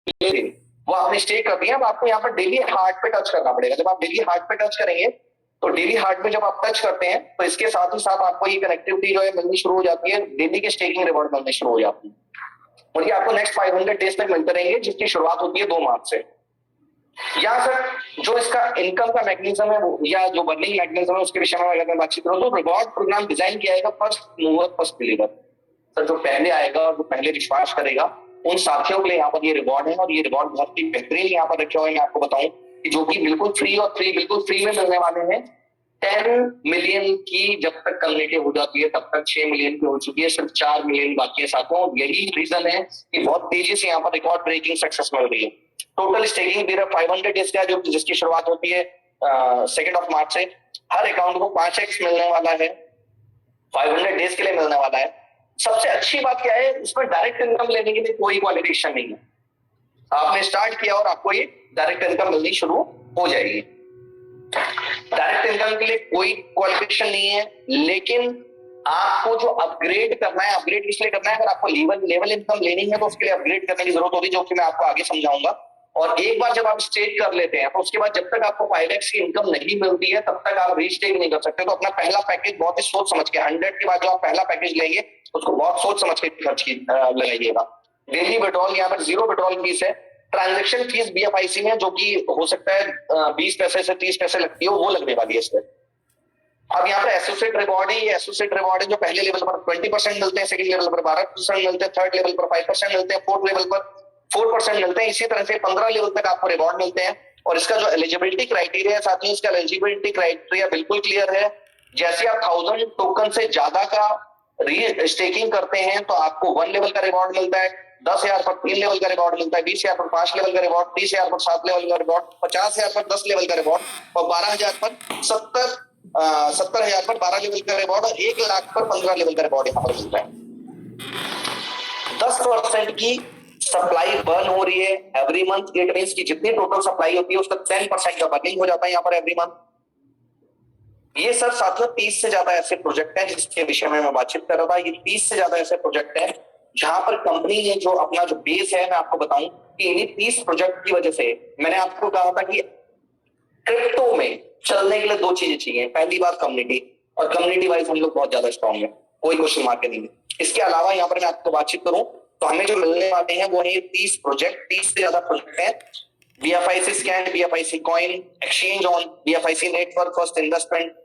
दिन वो आपने स्टे कर दिया। अब आपको यहाँ पर डेली हार्ट पे टच करना पड़ेगा। जब आप डेली हार्ट पे टच करेंगे तो डेली हार्ट पे जब आप टच करते हैं तो इसके साथ ही साथ आपको ये कनेक्टिविटी जो है मिलनी शुरू हो जाती है, डेली के स्टेकिंग रिवॉर्ड मिलने शुरू हो जाती है और ये आपको नेक्स्ट 500 डेज तक मिलते रहेंगे, जिसकी शुरुआत होती है 2 मार्च से। या सर जो इसका इनकम का मैकेनिज्म है वो या जो बर्निंग मैकेनिज्म है उसके विषय में अगर मैं बातचीत करूँ तो रिवॉर्ड प्रोग्राम डिजाइन किया जाएगा first mover first believer. Sir जो पहले आएगा और जो पहले विश्वास करेगा उन साथियों के लिए यहाँ पर ये रिवॉर्ड है और ये रिवॉर्ड बहुत ही बेहतरीन यहाँ पर रखे हुए मैं आपको बताऊं कि जो कि बिल्कुल फ्री और बिल्कुल फ्री में मिलने वाले हैं। 10 मिलियन की जब तक कम्युनिटी हो जाती है तब तक 6 मिलियन की हो चुकी है, सिर्फ 4 मिलियन बाकी है साथियों। यही रीजन है कि बहुत तेजी से यहाँ पर रिकॉर्ड ब्रेकिंग सक्सेस मिल रही है। टोटल स्टेकिंग पीरियड 500 डेज का जो जिसकी शुरुआत होती है 2 मार्च से। हर अकाउंट को 5x मिलने वाला है, 500 डेज के लिए मिलने वाला है। सबसे अच्छी बात क्या है, इसमें डायरेक्ट इनकम लेने के लिए कोई क्वालिफिकेशन नहीं है। आपने स्टार्ट किया और आपको ये डायरेक्ट इनकम मिलनी शुरू हो जाएगी। डायरेक्ट इनकम के लिए कोई क्वालिफिकेशन नहीं है, लेकिन आपको जो अपग्रेड करना है, अपग्रेड इसलिए करना है अगर आपको लेवल इनकम लेनी है तो उसके लिए अपग्रेड करने की जरूरत होगी, जो कि मैं आपको आगे समझाऊंगा। और एक बार जब आप स्टेक कर लेते हैं तो उसके बाद जब तक आपको 5x की इनकम नहीं मिलती है तब तक आप रीस्टेक नहीं कर सकते। तो अपना पहला पैकेज बहुत ही सोच समझ के 100 के बाद जो आप पहला पैकेज लेंगे उसको बहुत सोच समझ के खर्च की लगाइएगा। डेली विड्रॉल यहाँ पर 0 विड्रॉल फीस है। ट्रांजेक्शन फीस BFIC में जो कि हो सकता है 20 पैसे से 30 पैसे लगती है, वो लगने वाली है इस पर। अब यहाँ पर एसोसिएट रिवॉर्ड है। ये एसोसिएट रिवॉर्ड है जो पहले लेवल पर 20% मिलते हैं, सेकंड लेवल पर 12% मिलते हैं, थर्ड लेवल पर 5% मिलते हैं, फोर्थ लेवल पर 4% मिलते हैं। इसी तरह से 15 लेवल तक आपको रिवॉर्ड मिलते हैं। और इसका जो एलिजिबिलिटी क्राइटेरिया है साथियों, इसका एलिजिबिलिटी क्राइटेरिया बिल्कुल क्लियर है। जैसे आप 1000 टोकन से ज्यादा का स्टेकिंग करते हैं तो आपको 1 लेवल का रिवॉर्ड मिलता है, 10,000 पर 3 लेवल का रिवॉर्ड मिलता है, 20,000 पर 5 लेवल का रिवॉर्ड, 30,000 पर 7 लेवल का रिवॉर्ड, 50,000 पर 10 लेवल का रिवॉर्ड और 12,000 पर 70,000 पर 12 लेवल का रिवॉर्ड और 1 लाख पर 15 लेवल का रिवॉर्ड यहाँ पर मिलता है। 10% की सप्लाई बर्न हो रही है एवरी मंथ। इट मींस की जितनी टोटल सप्लाई होती है उसका 10% का बर्निंग हो जाता है यहाँ पर एवरी मंथ। ये सर साथियों 30 से ज्यादा ऐसे प्रोजेक्ट हैं जिसके विषय में मैं बातचीत कर रहा था। ये 30 से ज्यादा ऐसे प्रोजेक्ट हैं जहां पर कंपनी ने जो अपना जो बेस है, मैं आपको बताऊं कि इन्हीं 30 प्रोजेक्ट की वजह से मैंने आपको कहा था कि क्रिप्टो में चलने के लिए 2 चीजें चाहिए। पहली बात कम्युनिटी, और कम्युनिटी वाइज हम लोग बहुत ज्यादा स्ट्रॉन्ग है, कोई क्वेश्चन मार्क नहीं है। इसके अलावा यहाँ पर मैं आपको बातचीत करूं तो हमें जो मिलने वाले हैं वो है 30 प्रोजेक्ट, 30 से ज्यादा प्रोजेक्ट हैं। BFIC scan, BFIC coin, exchange on, BFIC network first investment,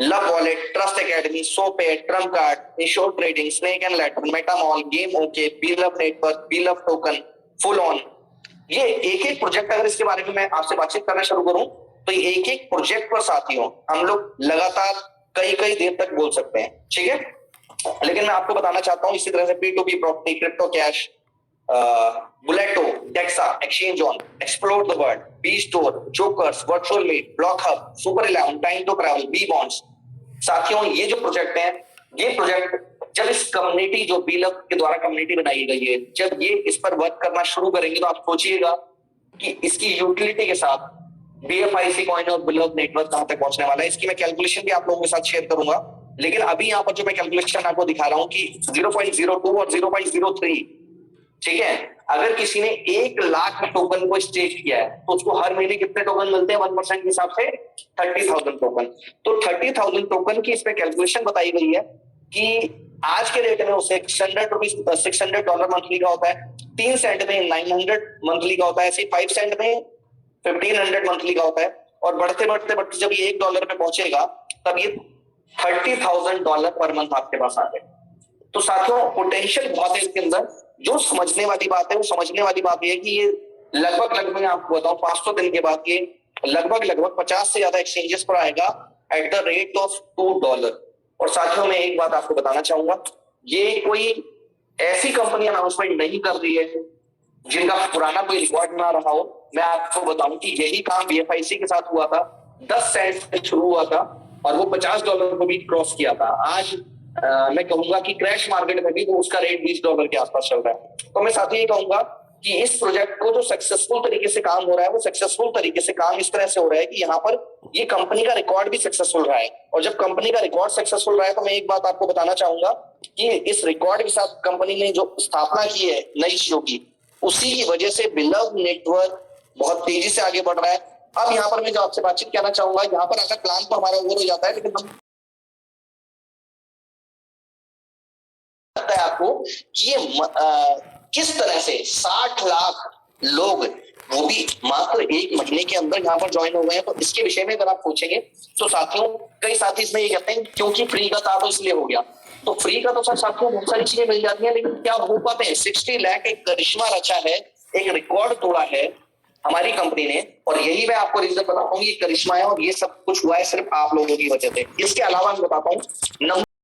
love wallet, trust academy, सोपे, trump card, insure trading, snake and ladder, metamall, game okay, B love network, B love token, full on. ये एक एक project अगर इसके बारे में मैं आपसे बातचीत करना शुरू करूं तो ये एक एक प्रोजेक्ट पर साथियों हम लोग लगातार कई देर तक बोल सकते हैं, ठीक है। लेकिन मैं आपको बताना चाहता हूं इसी तरह से P2P प्रॉपर्टी, क्रिप्टो कैश, बुलेटो, डेक्सा, exchange on, explore the world, B store, jokers, virtual meet, block hub, super 11, time to travel, B bonds. साथियों ये जो प्रोजेक्ट हैं, ये प्रोजेक्ट जब इस कम्युनिटी जो बीलव के द्वारा कम्युनिटी बनाई गई है, जब ये इस पर वर्क करना शुरू करेंगे तो आप सोचिएगा कि इसकी यूटिलिटी के साथ BFIC कॉइन और बिलव नेटवर्क कहां तक पहुंचने वाला है। इसकी मैं कैलकुलेशन भी आप लोगों के साथ शेयर करूंगा। लेकिन अभी यहाँ पर जो मैं कैलकुलेशन आपको दिखा रहा हूं कि 0.02 और 0.03, ठीक है। अगर किसी ने 1 लाख टोकन को स्टेक किया है तो उसको हर महीने कितने टोकन मिलते हैं 1% के हिसाब से 30,000 टोकन। तो 30,000 टोकन की इसमें कैलकुलेशन बताई गई है कि आज के रेट में वो $600 मंथली का होता है, 3 सेंट में 900 मंथली का होता है, ऐसे 5 सेंट में 1500 मंथली का होता है। और बढ़ते बढ़ते जब ये $1 पे पहुंचेगा तब ये $30,000 पर मंथ आपके पास आ गए। तो साथियों पोटेंशियल बहुत है इसके अंदर। जो समझने वाली बात है वो समझने वाली बात यह है कि ये लगभग मैं आपको बताऊं 500 दिन के बाद ये लगभग 50 से ज्यादा एक्सचेंजेस पर आएगा एट द रेट ऑफ $2। और साथियों मैं एक बात आपको बताना चाहूंगा, ये कोई ऐसी कंपनी अनाउंसमेंट नहीं कर रही है जिनका पुराना कोई रिकॉर्ड ना रहा हो। मैं आपको बताऊं कि यही काम BFIC के साथ हुआ था, 10 सेंट से शुरू हुआ था और वो $50 को भी क्रॉस किया था। आज मैं कहूंगा कि क्रैश मार्केट में भी वो उसका रेट $20 के आसपास चल रहा है। तो मैं साथ ही कहूंगा कि इस प्रोजेक्ट को जो सक्सेसफुल तरीके से काम हो रहा है वो सक्सेसफुल तरीके से काम इस तरह से हो रहा है कि यहाँ पर ये कंपनी का रिकॉर्ड भी सक्सेसफुल रहा है। और जब कंपनी का रिकॉर्ड सक्सेसफुल रहा है तो मैं एक बात आपको बताना चाहूंगा कि इस रिकॉर्ड के साथ कंपनी ने जो स्थापना की है नई चीजों की, उसी की वजह से बिलव नेटवर्क बहुत तेजी से आगे बढ़ रहा है। अब यहाँ पर मैं जो आपसे बातचीत करना चाहूंगा, यहाँ पर अगर प्लान तो हमारा ओवर हो जाता है, लेकिन हम लगता है आपको कि ये किस तरह से 60 लाख लोग, वो भी मात्र एक महीने के अंदर यहाँ पर ज्वाइन हो गए हैं। तो इसके विषय में अगर आप पूछेंगे तो साथियों, कई साथी इसमें ये कहते हैं क्योंकि फ्री का था तो इसलिए हो गया। तो फ्री का तो सर साथियों बहुत सारी चीजें मिल जाती हैं, लेकिन क्या हो पाते हैं? 60 लाख एक करिश्मा रचा है, एक रिकॉर्ड तोड़ा है हमारी कंपनी ने, और यही मैं आपको रीजन बताता हूँ, ये करिश्मा है और ये सब कुछ हुआ है सिर्फ आप लोगों की वजह से। इसके अलावा मैं बताता हूँ, नंबर